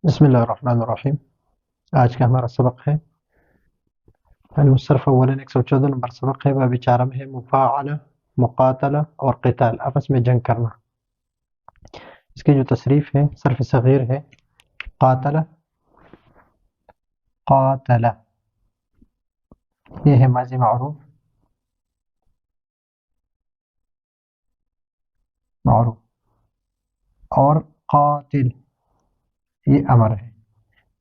بسم اللہ الرحمن الرحیم۔ آج کا ہمارا سبق ہے المصرف اولاً 114 نمبر سبق ہے، باب 4 میں ہے مفاعلہ، مقاتلہ اور قتال، آپس میں جنگ کرنا۔ اس کی جو تصریف ہے صرف صغیر ہے، قاتلہ، قاتلہ، یہ ہے ماضی معروف، معروف، اور قاتل یہ امر ہے،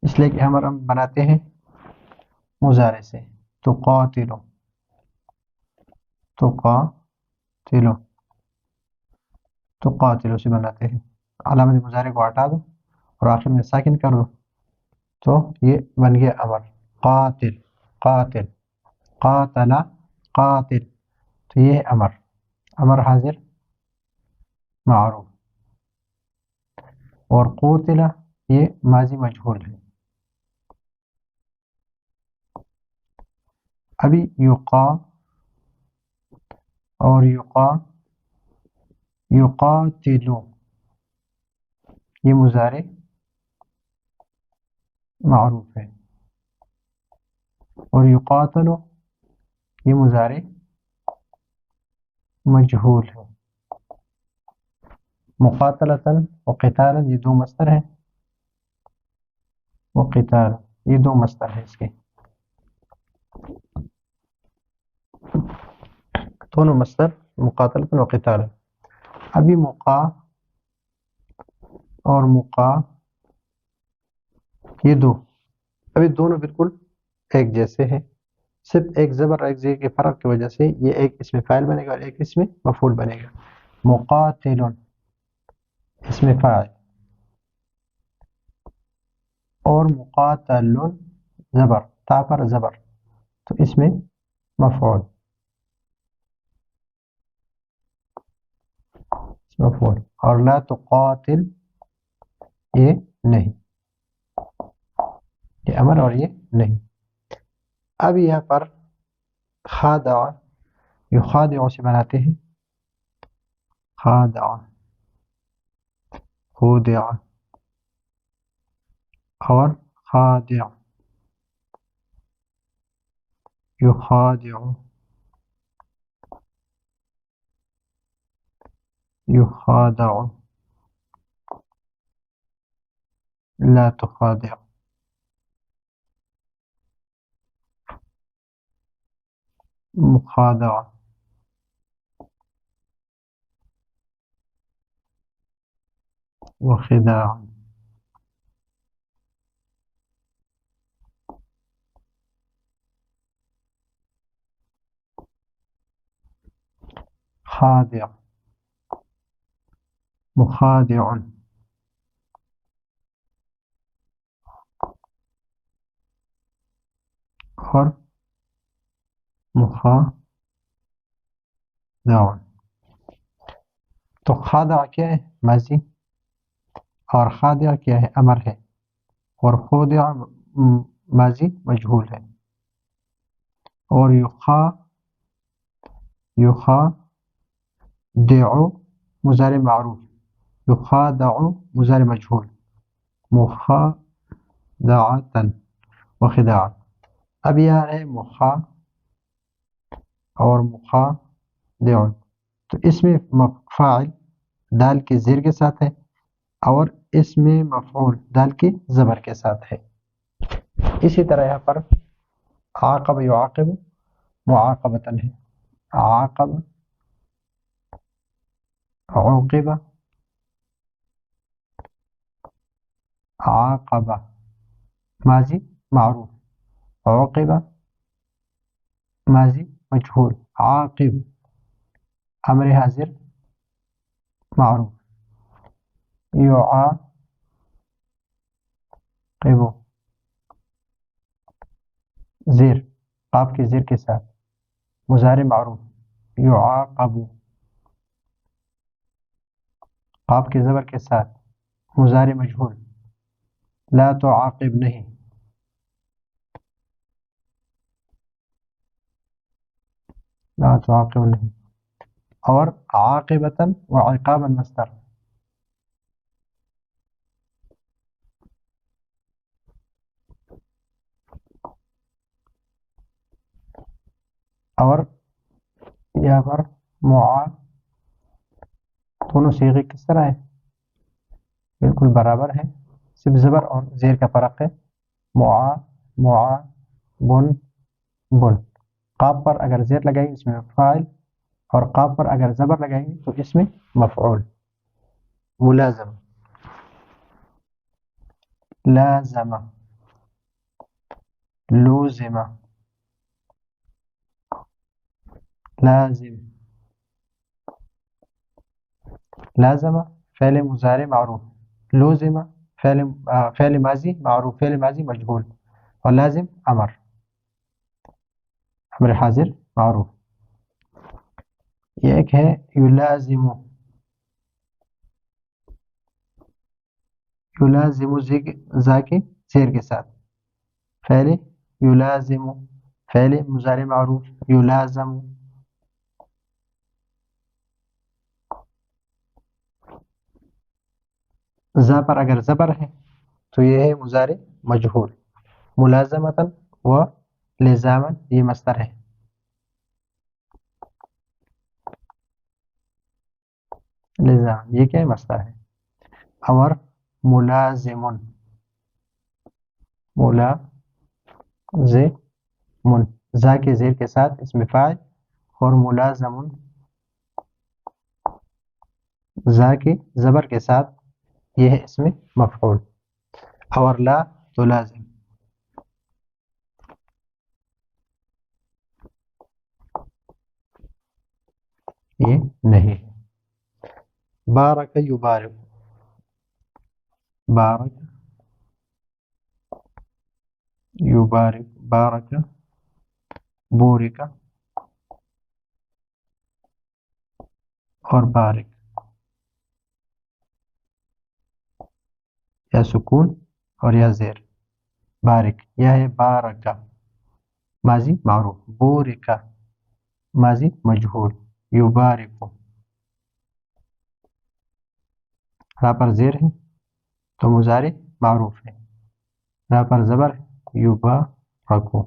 اس لیے کہ امر ہم بناتے ہیں مضارع سے، تو قاتلو، تو قاتلو، تو قاتلو سے بناتے ہیں، علامت مضارع کو ہٹا دو اور آخر میں ساکن کر دو تو یہ بن گیا امر، قاتل، قاتل، قاتل، قاتل، تو یہ ہے امر، امر حاضر معروف، اور قوتل یہ ماضی مجہول ہے۔ ابھی یقا اور یقاتلو یہ مضارع معروف ہے، اور یقاتلو یہ مضارع مجہول ہے۔ مقاتلتاً و قتالاً یہ دو مصدر ہیں، و قتال یہ دو مصدر ہیں، اس کے دونوں مصدر مقاتلتاً و قتالاً۔ ابھی مقا اور مقا یہ دو ابھی دونوں بالکل ایک جیسے ہیں، صرف ایک زبر اور ایک زیر کے فرق کی وجہ سے یہ ایک اس میں فاعل بنے گا اور ایک اس میں مفعول بنے گا۔ مقاتل اس میں فاعل، اور مقاتل زبر، تا پر زبر، تو اس میں مفعول، مفعول، اور لا تقاتل یہ نہیں، یہ امر اور یہ نہیں۔ اب یہاں پر خادع، یخادع سے بناتے ہیں خادع، خودع اور خادع، یخادع، یخادع، لا تخادع، مخادع، وخداع، خادع، مخادع، اور مخادع۔ تو خادع کیا ہے؟ ماضی، اور خادع کیا ہے؟ امر ہے، اور خودع ماضی مجہول ہے، اور یخادع مضارع معروف، یخادع مضارع مجہول، مخادعتا وخداعا۔ اب یہ ہے مخا اور مخادع، تو اس میں فاعل دال کے زیر کے ساتھ ہے، اور اس میں مفعول دال کی زبر کے ساتھ ہے۔ اسی طرح یہاں پر عاقب یعاقب معاقبتاً ہے، عاقب، عوقب، عاقب ماضی معروف، عوقب ماضی مجہول، عاقب امر حاضر معروف، یعاقب زیر، قاف کے زیر کے ساتھ مضارع معروف، یعاقب قاف کے زبر کے ساتھ مضارع مجہول، لا تعاقب نہیں، لا تعاقب نہیں، اور عاقبتاً و عقاباً مصدر، اور یہاں پر معا دونوں صیغے کس طرح ہیں؟ بالکل برابر ہیں، صرف زبر اور زیر کا فرق ہے. معا معا بن بن. قاف پر اگر زیر لگائیں گے اس میں فاعل، اور قاف پر اگر زبر لگائیں گے تو اس میں مفعول. ملازم لازم لوزم لازم. لازم فعل مضارع معروف، لوزم فعل ماضی معروف، فعل ماضی مجهول، اور لازم امر حاضر معروف. یہ ایک ہے یلازم، یلازم زا کے زیر کے ساتھ. فعل یلازم فعل مضارع معروف یلازم. زا پر اگر زبر ہے تو یہ ہے مضارع مجہول. ملازمتاً و لزاماً یہ مصدر ہے. لزام یہ کیا ہے؟ مصدر ہے. اور ملازم ملازم زا کے زیر کے ساتھ اسم فاعل، اور ملازم زا کے زبر کے ساتھ یہ ہے اسم مفعول. اور لا تو لازم. یہ نہیں ہے. بارک یبارک، بارک یبارک، بارک بورک اور بارک. یا سکون اور یا زیر. بارک یہ ہے بارکا ماضی معروف، بورکا ماضی مجہول، یبارک. را پر زیر ہے تو مضارع معروف ہے، را پر زبر ہے یبارکو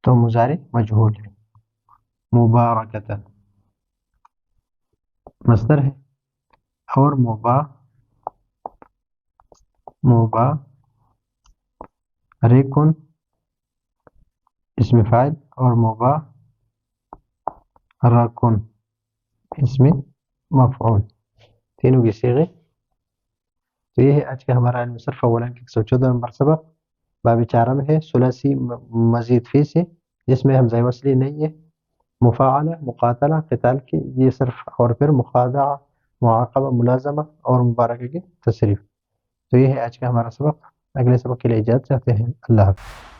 تو مضارع مجہول ہے. مبارکتا مصدر ہے، اور مبارکن اسم فاعل، اور مبارکن اسم مفعول، تینوں کی صیغے. تو یہ ہے آج کا ہمارا علم صرف اولا کے 114 نمبر سبق. باب 4 میں ہے ثلاثی مزید فی سے، جس میں حمزہ وصلی نہیں ہے. مفاعلہ مقاتلہ قتال کی یہ صرف، اور پھر مخادعہ معاقبہ ملازمہ اور مبارکہ کی تصریف. تو یہ ہے آج کا ہمارا سبق. اگلے سبق کے لیے اجازت چاہتے ہیں. اللہ حافظ.